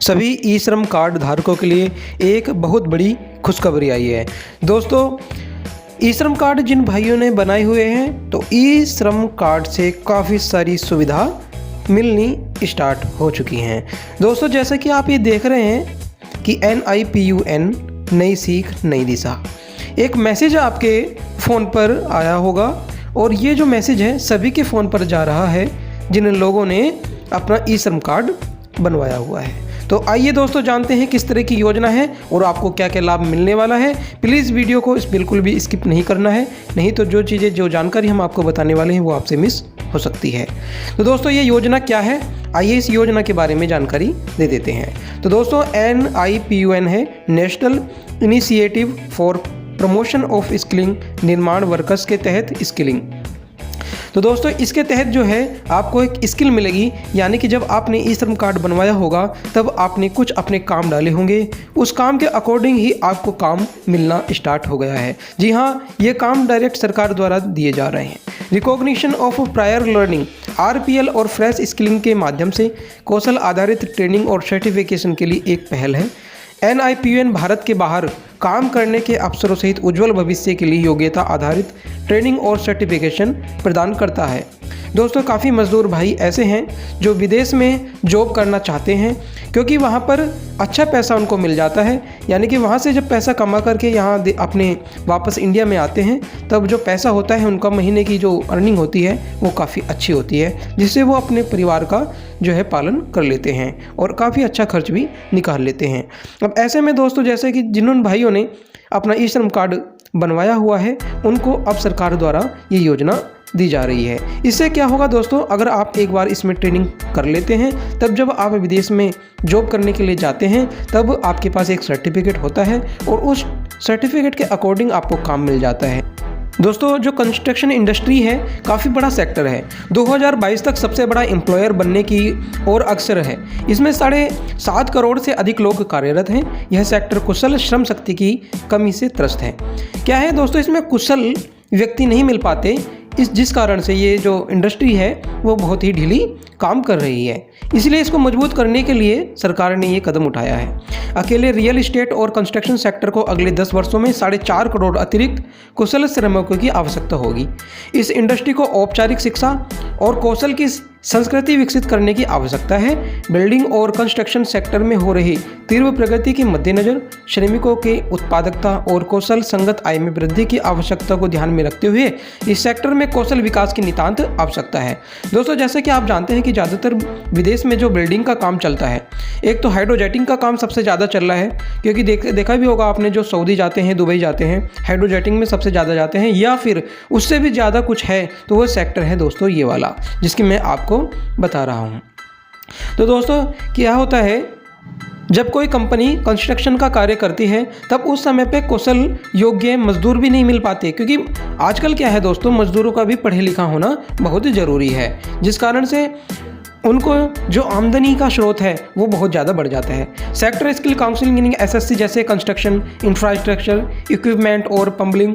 सभी ई श्रम कार्ड धारकों के लिए एक बहुत बड़ी खुशखबरी आई है। दोस्तों, ई श्रम कार्ड जिन भाइयों ने बनाए हुए हैं तो ई श्रम कार्ड से काफ़ी सारी सुविधा मिलनी स्टार्ट हो चुकी हैं। दोस्तों, जैसा कि आप ये देख रहे हैं कि NIPUN नई सीख नई दिशा, एक मैसेज आपके फ़ोन पर आया होगा और ये जो मैसेज है सभी के फ़ोन पर जा रहा है जिन लोगों ने अपना ई श्रम कार्ड बनवाया हुआ है। तो आइए दोस्तों जानते हैं किस तरह की योजना है और आपको क्या क्या लाभ मिलने वाला है। प्लीज़ वीडियो को बिल्कुल भी स्किप नहीं करना है, नहीं तो जो जानकारी हम आपको बताने वाले हैं वो आपसे मिस हो सकती है। तो दोस्तों, ये योजना क्या है, आइए इस योजना के बारे में जानकारी दे देते हैं। तो दोस्तों, NIPUN है national initiative for promotion of skilling निर्माण वर्कर्स के तहत स्किलिंग। तो दोस्तों, इसके तहत जो है आपको एक स्किल मिलेगी, यानी कि जब आपने ई श्रम कार्ड बनवाया होगा तब आपने कुछ अपने काम डाले होंगे, उस काम के अकॉर्डिंग ही आपको काम मिलना स्टार्ट हो गया है। जी हाँ, ये काम डायरेक्ट सरकार द्वारा दिए जा रहे हैं। Recognition of prior learning RPL और फ्रेश स्किलिंग के माध्यम से कौशल आधारित ट्रेनिंग और सर्टिफिकेशन के लिए एक पहल है। NIPUN भारत के बाहर काम करने के अवसरों सहित उज्जवल भविष्य के लिए योग्यता आधारित ट्रेनिंग और सर्टिफिकेशन प्रदान करता है। दोस्तों, काफ़ी मज़दूर भाई ऐसे हैं जो विदेश में जॉब करना चाहते हैं क्योंकि वहाँ पर अच्छा पैसा उनको मिल जाता है, यानी कि वहाँ से जब पैसा कमा करके यहाँ अपने वापस इंडिया में आते हैं तब जो पैसा होता है उनका महीने की जो अर्निंग होती है वो काफ़ी अच्छी होती है, जिससे वो अपने परिवार का जो है पालन कर लेते हैं और काफ़ी अच्छा खर्च भी निकाल लेते हैं। अब ऐसे में दोस्तों, जैसे कि जिन भाइयों ने अपना ई श्रम कार्ड बनवाया हुआ है उनको अब सरकार द्वारा ये योजना दी जा रही है। इससे क्या होगा दोस्तों, अगर आप एक बार इसमें ट्रेनिंग कर लेते हैं तब जब आप विदेश में जॉब करने के लिए जाते हैं तब आपके पास एक सर्टिफिकेट होता है और उस सर्टिफिकेट के अकॉर्डिंग आपको काम मिल जाता है। दोस्तों, जो कंस्ट्रक्शन इंडस्ट्री है काफ़ी बड़ा सेक्टर है, 2022 तक सबसे बड़ा एम्प्लॉयर बनने की ओर अग्रसर है। इसमें 7.5 करोड़ से अधिक लोग कार्यरत हैं। यह सेक्टर कुशल श्रम शक्ति की कमी से त्रस्त है। क्या है दोस्तों, इसमें कुशल व्यक्ति नहीं मिल पाते, जिस कारण से ये जो इंडस्ट्री है वो बहुत ही ढीली काम कर रही है। इसलिए इसको मजबूत करने के लिए सरकार ने ये कदम उठाया है। अकेले रियल इस्टेट और कंस्ट्रक्शन सेक्टर को अगले 10 वर्षों में 4.5 करोड़ अतिरिक्त कुशल श्रमिकों की आवश्यकता होगी। इस इंडस्ट्री को औपचारिक शिक्षा और कौशल की संस्कृति विकसित करने की आवश्यकता है। बिल्डिंग और कंस्ट्रक्शन सेक्टर में हो रही तीव्र प्रगति के मद्देनजर श्रमिकों के उत्पादकता और कौशल संगत आय में वृद्धि की आवश्यकता को ध्यान में रखते हुए इस सेक्टर में कौशल विकास की नितांत आवश्यकता है। दोस्तों, जैसे कि आप जानते हैं कि ज़्यादातर विदेश में जो बिल्डिंग का काम चलता है, एक तो हाइड्रोजेटिंग का काम सबसे ज़्यादा चल रहा है, क्योंकि देखा भी होगा आपने, जो सऊदी जाते हैं, दुबई जाते हैं, हाइड्रोजेटिंग में सबसे ज़्यादा जाते हैं, या फिर उससे भी ज़्यादा कुछ है तो वो सेक्टर है दोस्तों ये वाला, जिसकी मैं आपको बता रहा हूं। तो दोस्तों, क्या होता है, जब कोई कंपनी कंस्ट्रक्शन का कार्य करती है तब उस समय पे कौशल योग्य मजदूर भी नहीं मिल पाते, क्योंकि आजकल क्या है दोस्तों, मजदूरों का भी पढ़े लिखा होना बहुत ज़रूरी है, जिस कारण से उनको जो आमदनी का स्रोत है वो बहुत ज़्यादा बढ़ जाता है। सेक्टर स्किल काउंसिलिंग SSC जैसे कंस्ट्रक्शन, इंफ्रास्ट्रक्चर, इक्विपमेंट और पंबलिंग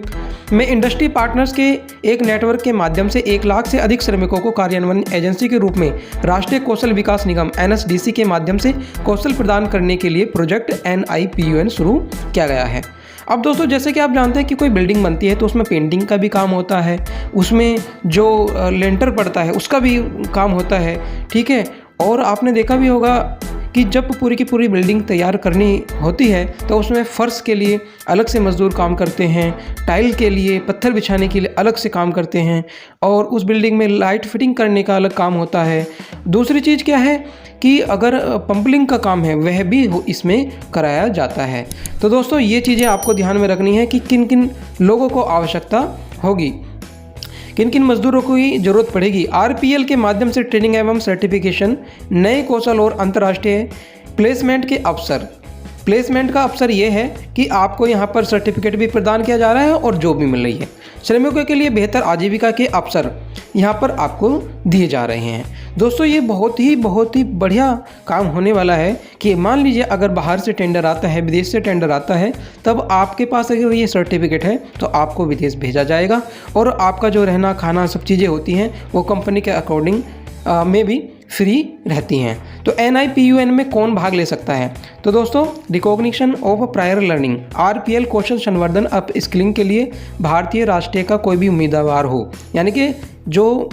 में इंडस्ट्री पार्टनर्स के एक नेटवर्क के माध्यम से 1 लाख से अधिक श्रमिकों को कार्यान्वयन एजेंसी के रूप में राष्ट्रीय कौशल विकास निगम NSDC के माध्यम से कौशल प्रदान करने के लिए प्रोजेक्ट NIPUN शुरू किया गया है। अब दोस्तों, जैसे कि आप जानते हैं कि कोई बिल्डिंग बनती है तो उसमें पेंटिंग का भी काम होता है, उसमें जो लेंटर पड़ता है उसका भी काम होता है, ठीक है। और आपने देखा भी होगा कि जब पूरी की पूरी बिल्डिंग तैयार करनी होती है तो उसमें फ़र्श के लिए अलग से मज़दूर काम करते हैं, टाइल के लिए, पत्थर बिछाने के लिए अलग से काम करते हैं, और उस बिल्डिंग में लाइट फिटिंग करने का अलग काम होता है। दूसरी चीज़ क्या है कि अगर पंपलिंग का काम है वह भी इसमें कराया जाता है। तो दोस्तों, ये चीज़ें आपको ध्यान में रखनी है कि किन किन लोगों को आवश्यकता होगी, किन किन मजदूरों की ज़रूरत पड़ेगी। RPL के माध्यम से ट्रेनिंग एवं सर्टिफिकेशन, नए कौशल और अंतर्राष्ट्रीय प्लेसमेंट के अवसर। प्लेसमेंट का अवसर ये है कि आपको यहाँ पर सर्टिफिकेट भी प्रदान किया जा रहा है और जॉब भी मिल रही है। श्रमिकों के लिए बेहतर आजीविका के अवसर यहाँ पर आपको दिए जा रहे हैं। दोस्तों, ये बहुत ही बढ़िया काम होने वाला है कि मान लीजिए अगर बाहर से टेंडर आता है, विदेश से टेंडर आता है, तब आपके पास अगर ये सर्टिफिकेट है तो आपको विदेश भेजा जाएगा और आपका जो रहना खाना सब चीज़ें होती हैं वो कंपनी के अकॉर्डिंग में भी फ्री रहती हैं। तो NIPUN में कौन भाग ले सकता है? तो दोस्तों recognition of prior learning RPL कौशल संवर्धन अप स्किलिंग के लिए भारतीय राष्ट्रीय का कोई भी उम्मीदवार हो, यानी कि जो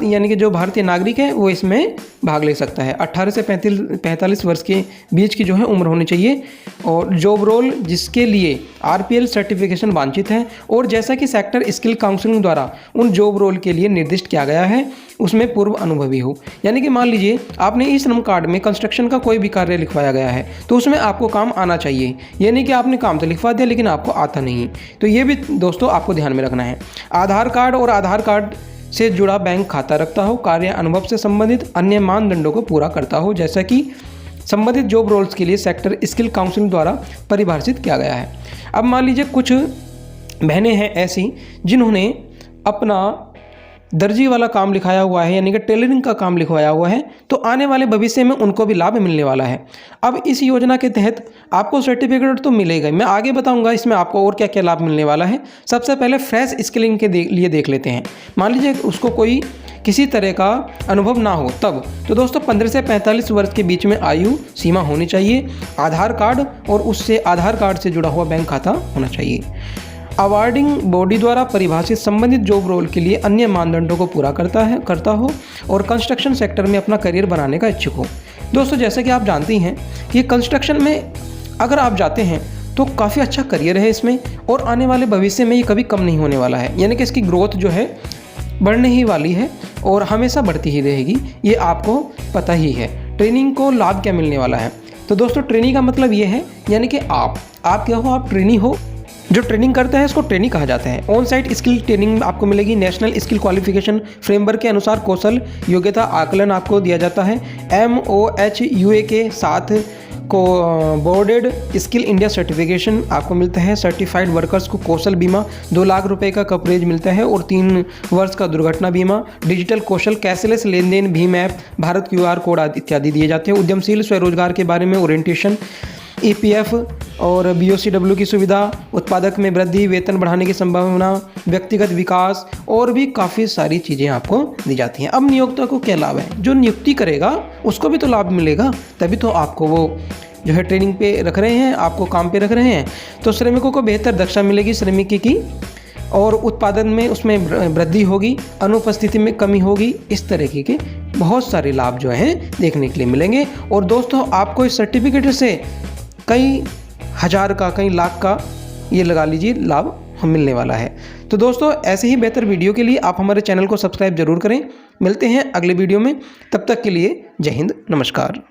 यानी कि जो भारतीय नागरिक है वो इसमें भाग ले सकता है। 18 से 45 वर्ष के बीच की जो है उम्र होनी चाहिए और जॉब रोल जिसके लिए RPL सर्टिफिकेशन वांछित है और जैसा कि सेक्टर स्किल काउंसलिंग द्वारा उन जॉब रोल के लिए निर्दिष्ट किया गया है उसमें पूर्व अनुभवी हो। यानी कि मान लीजिए आपने ई श्रम कार्ड में कंस्ट्रक्शन का कोई भी कार्य लिखवाया गया है तो उसमें आपको काम आना चाहिए, ये नहीं कि आपने काम तो लिखवा दिया लेकिन आपको आता नहीं। तो ये भी दोस्तों आपको ध्यान में रखना है। आधार कार्ड और आधार कार्ड से जुड़ा बैंक खाता रखता हो, कार्य अनुभव से संबंधित अन्य मानदंडों को पूरा करता हो जैसा कि संबंधित जॉब रोल्स के लिए सेक्टर स्किल काउंसलिंग द्वारा परिभाषित किया गया है। अब मान लीजिए कुछ बहनें हैं ऐसी जिन्होंने अपना दर्जी वाला काम लिखाया हुआ है, यानी कि टेलरिंग का काम लिखवाया हुआ है, तो आने वाले भविष्य में उनको भी लाभ मिलने वाला है। अब इस योजना के तहत आपको सर्टिफिकेट तो मिलेगा, मैं आगे बताऊंगा इसमें आपको और क्या क्या लाभ मिलने वाला है। सबसे पहले फ्रेश स्किलिंग के लिए देख लेते हैं। मान लीजिए उसको कोई किसी तरह का अनुभव ना हो तब, तो दोस्तों 15 से 45 वर्ष के बीच में आयु सीमा होनी चाहिए, आधार कार्ड और उससे आधार कार्ड से जुड़ा हुआ बैंक खाता होना चाहिए, अवार्डिंग बॉडी द्वारा परिभाषित संबंधित जॉब रोल के लिए अन्य मानदंडों को पूरा करता हो और कंस्ट्रक्शन सेक्टर में अपना करियर बनाने का इच्छुक हो। दोस्तों जैसे कि आप जानती हैं कि कंस्ट्रक्शन में अगर आप जाते हैं तो काफ़ी अच्छा करियर है इसमें और आने वाले भविष्य में ये कभी कम नहीं होने वाला है, यानी कि इसकी ग्रोथ जो है बढ़ने ही वाली है और हमेशा बढ़ती ही रहेगी, ये आपको पता ही है। ट्रेनिंग को लाभ क्या मिलने वाला है? तो दोस्तों ट्रेनिंग का मतलब ये है यानी कि आप क्या हो, आप ट्रेनी हो। जो ट्रेनिंग करता है इसको ट्रेनिंग कहा जाता है। ऑन साइट स्किल ट्रेनिंग आपको मिलेगी। नेशनल स्किल क्वालिफिकेशन फ्रेमवर्क के अनुसार कौशल योग्यता आकलन आपको दिया जाता है। MOHUA के साथ को बोर्डेड स्किल इंडिया सर्टिफिकेशन आपको मिलता है। सर्टिफाइड वर्कर्स को कौशल बीमा 2 लाख रुपए का कवरेज मिलता है और 3 वर्ष का दुर्घटना बीमा। डिजिटल कौशल कैशलेस लेन देन, भीम ऐप, भारत QR कोड इत्यादि दिए जाते हैं। उद्यमशील स्वरोजगार के बारे में ओरिएंटेशन, EPF और BOCW की सुविधा, उत्पादक में वृद्धि, वेतन बढ़ाने की संभावना, व्यक्तिगत विकास और भी काफ़ी सारी चीज़ें आपको दी जाती हैं। अब नियोक्ता को क्या लाभ है? जो नियुक्ति करेगा उसको भी तो लाभ मिलेगा, तभी तो आपको वो जो है ट्रेनिंग पे रख रहे हैं, आपको काम पे रख रहे हैं। तो श्रमिकों को बेहतर दक्षता मिलेगी श्रमिकी की और उत्पादन में उसमें वृद्धि होगी, अनुपस्थिति में कमी होगी। इस तरीके के बहुत सारे लाभ जो हैं देखने के लिए मिलेंगे। और दोस्तों आपको इस सर्टिफिकेट से कई हज़ार का, कई लाख का ये लगा लीजिए लाभ मिलने वाला है। तो दोस्तों ऐसे ही बेहतर वीडियो के लिए आप हमारे चैनल को सब्सक्राइब जरूर करें। मिलते हैं अगले वीडियो में, तब तक के लिए जय हिंद, नमस्कार।